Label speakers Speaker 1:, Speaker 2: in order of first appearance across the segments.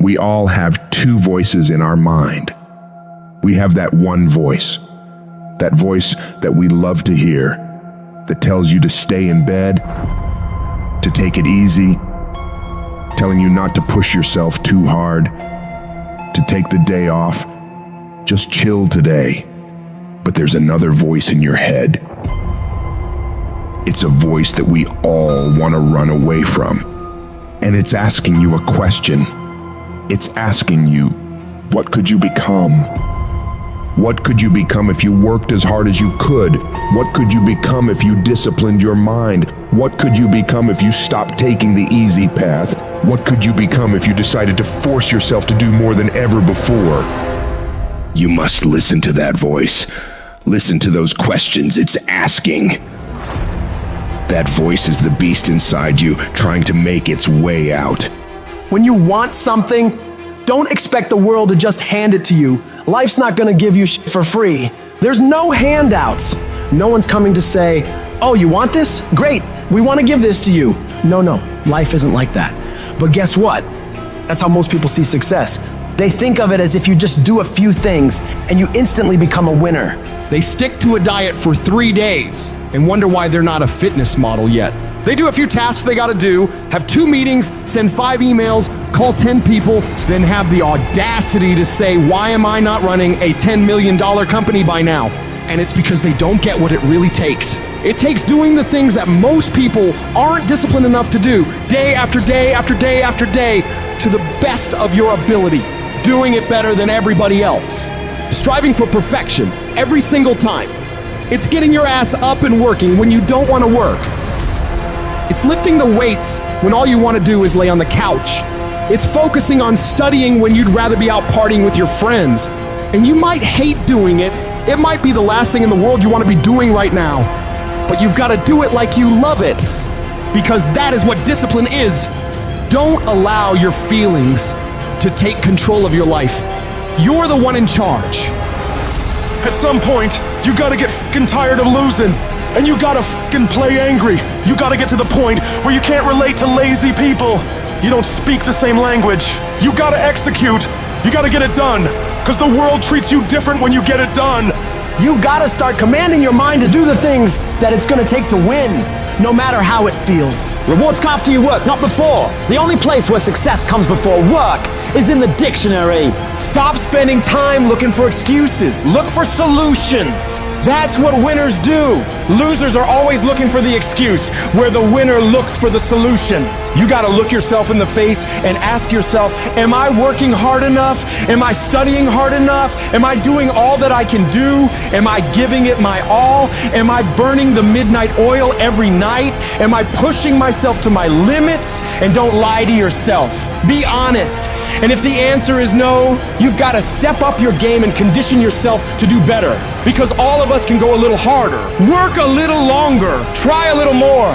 Speaker 1: We all have two voices in our mind. We have that one voice, that voice that we love to hear, that tells you to stay in bed, to take it easy, telling you not to push yourself too hard, to take the day off, just chill today. But there's another voice in your head. It's a voice that we all want to run away from. And it's asking you a question. It's asking you, what could you become? What could you become if you worked as hard as you could? What could you become if you disciplined your mind? What could you become if you stopped taking the easy path? What could you become if you decided to force yourself to do more than ever before? You must listen to that voice. Listen to those questions it's asking. That voice is the beast inside you, trying to make its way out.
Speaker 2: When you want something, don't expect the world to just hand it to you. Life's not gonna give you shit for free. There's no handouts. No one's coming to say, oh, you want this? Great, we wanna give this to you. No, life isn't like that. But guess what? That's how most people see success. They think of it as if you just do a few things and you instantly become a winner.
Speaker 3: They stick to a diet for 3 days and wonder why they're not a fitness model yet. They do a few tasks they gotta do, have 2 meetings, send 5 emails, call 10 people, then have the audacity to say, why am I not running a $10 million company by now? And it's because they don't get what it really takes. It takes doing the things that most people aren't disciplined enough to do, day after day after day after day, to the best of your ability, doing it better than everybody else. Striving for perfection every single time. It's getting your ass up and working when you don't want to work. It's lifting the weights when all you want to do is lay on the couch. It's focusing on studying when you'd rather be out partying with your friends. And you might hate doing it. It might be the last thing in the world you want to be doing right now. But you've got to do it like you love it. Because that is what discipline is. Don't allow your feelings to take control of your life. You're the one in charge.
Speaker 4: At some point, you gotta get fucking tired of losing. And you gotta fucking play angry. You gotta get to the point where you can't relate to lazy people. You don't speak the same language. You gotta execute. You gotta get it done. Cause the world treats you different when you get it done.
Speaker 2: You gotta start commanding your mind to do the things that it's gonna take to win, no matter how it feels.
Speaker 5: Rewards come after you work, not before. The only place where success comes before work is in the dictionary.
Speaker 6: Stop spending time looking for excuses. Look for solutions. That's what winners do. Losers are always looking for the excuse, where the winner looks for the solution. You gotta look yourself in the face and ask yourself, am I working hard enough? Am I studying hard enough? Am I doing all that I can do? Am I giving it my all? Am I burning the midnight oil every night? Am I pushing myself to my limits? And don't lie to yourself. Be honest. And if the answer is no, you've got to step up your game and condition yourself to do better. Because all of us can go a little harder, work a little longer, try a little more.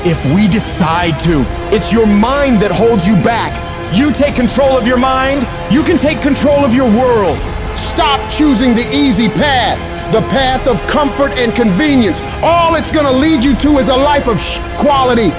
Speaker 6: If we decide to, it's your mind that holds you back. You take control of your mind, you can take control of your world. Stop choosing the easy path, the path of comfort and convenience. All it's gonna lead you to is a life of quality,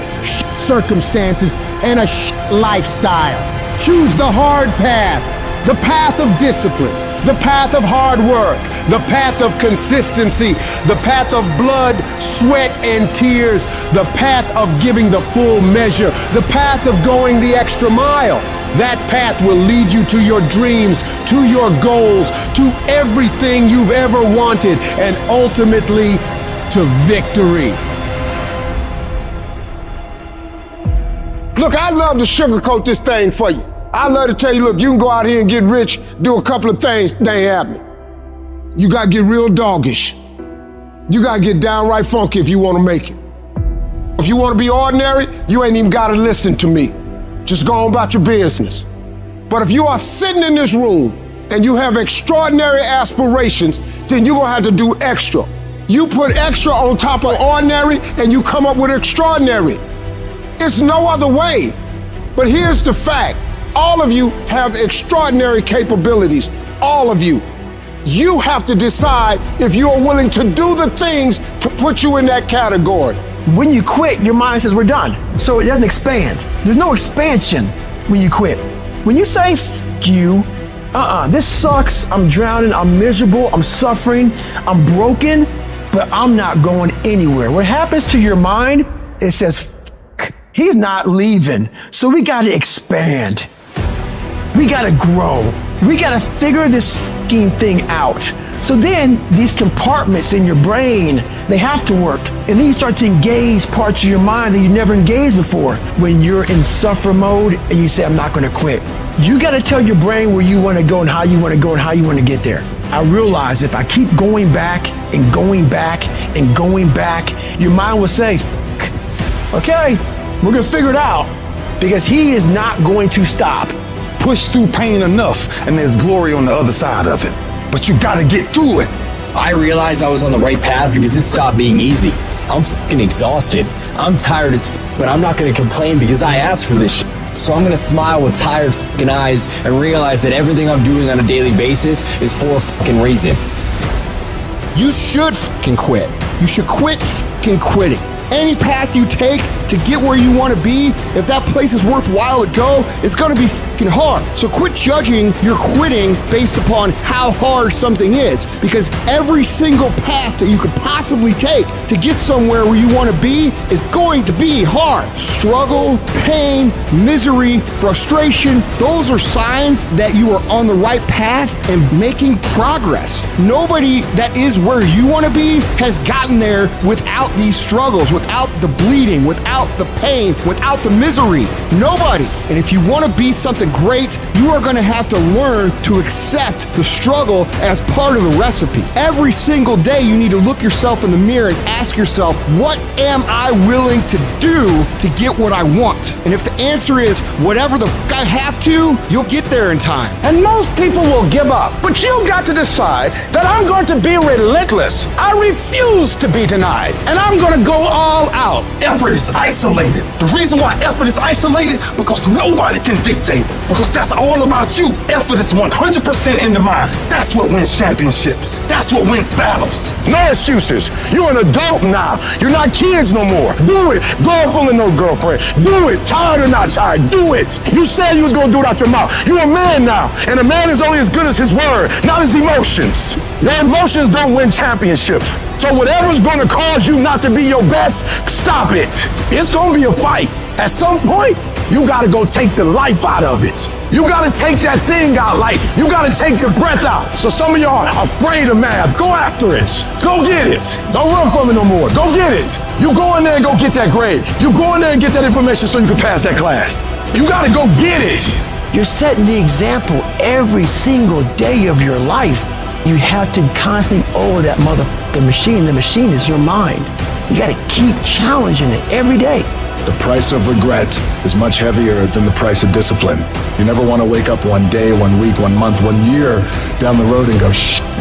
Speaker 6: circumstances, and a lifestyle. Choose the hard path, the path of discipline, the path of hard work, the path of consistency, the path of blood, sweat, and tears, the path of giving the full measure, the path of going the extra mile. That path will lead you to your dreams, to your goals, to everything you've ever wanted, and ultimately to victory. Look, I'd love to sugarcoat this thing for you. I'd love to tell you, look, you can go out here and get rich, do a couple of things, they ain't happening. You gotta get real doggish. You gotta get downright funky if you wanna make it. If you wanna be ordinary, you ain't even gotta listen to me. Just go on about your business. But if you are sitting in this room and you have extraordinary aspirations, then you're gonna have to do extra. You put extra on top of ordinary and you come up with extraordinary. It's no other way. But here's the fact. All of you have extraordinary capabilities. All of you. You have to decide if you are willing to do the things to put you in that category.
Speaker 2: When you quit, your mind says we're done. So it doesn't expand. There's no expansion when you quit. When you say f you, this sucks, I'm drowning, I'm miserable, I'm suffering, I'm broken, but I'm not going anywhere. What happens to your mind, it says, he's not leaving. So we gotta expand. We gotta grow. We gotta figure this fucking thing out. So then these compartments in your brain, they have to work. And then you start to engage parts of your mind that you never engaged before. When you're in suffer mode and you say, I'm not gonna quit. You gotta tell your brain where you wanna go and how you wanna go and how you wanna get there. I realize if I keep going back and going back and going back, your mind will say, okay, we're gonna figure it out, because he is not going to stop.
Speaker 6: Push through pain enough, and there's glory on the other side of it. But you gotta get through it.
Speaker 5: I realized I was on the right path because it stopped being easy. I'm fucking exhausted. I'm tired as but I'm not gonna complain because I asked for this shit. So I'm gonna smile with tired fucking eyes and realize that everything I'm doing on a daily basis is for a fucking reason.
Speaker 3: You should fucking quit. You should quit fucking quitting. Any path you take to get where you want to be, if that place is worthwhile to go, it's going to be fucking hard. So quit judging your quitting based upon how hard something is, because every single path that you could possibly take to get somewhere where you want to be is going to be hard. Struggle, pain, misery, frustration, those are signs that you are on the right path and making progress. Nobody that is where you want to be has gotten there without these struggles, without the bleeding, without the pain, without the misery. Nobody. And if you want to be something great, you are going to have to learn to accept the struggle as part of the recipe. Every single day you need to look yourself in the mirror and ask yourself, what am I willing to do to get what I want? And if the answer is whatever the fuck I have to, you'll get there in time.
Speaker 7: And most people will give up. But you've got to decide that I'm going to be relentless. I refuse to be denied. And I'm going to go all out.
Speaker 8: Effort is isolated. The reason why effort is isolated, because nobody can dictate it. Because that's all about you. Effort is 100% in the mind. That's what wins championships. That's what wins battles.
Speaker 7: No excuses. You're an adult now. You're not kids no more. Do it. Girlfriend or no girlfriend. Do it. Tired or not tired. Do it. You said you was going to do it out your mouth. You're a man now. And a man is only as good as his word, not his emotions. Your emotions don't win championships. So whatever's going to cause you not to be your best, stop it. It's going to be a fight. At some point, you got to go take the life out of it. You got to take that thing out, like you got to take the breath out. So some of y'all are afraid of math. Go after it. Go get it. Don't run from it no more. Go get it. You go in there and go get that grade. You go in there and get that information so you can pass that class. You got to go get it.
Speaker 2: You're setting the example every single day of your life. You have to constantly owe that motherfucking machine. The machine is your mind. You got to keep challenging it every day.
Speaker 6: The price of regret is much heavier than the price of discipline. You never want to wake up one day, 1 week, 1 month, 1 year down the road and go,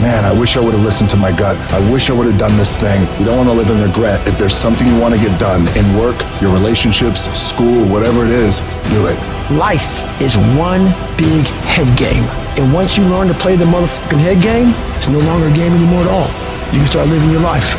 Speaker 6: man, I wish I would have listened to my gut. I wish I would have done this thing. You don't want to live in regret. If there's something you want to get done in work, your relationships, school, whatever it is, do it.
Speaker 2: Life is one big head game. And once you learn to play the motherfucking head game, it's no longer a game anymore at all. You can start living your life.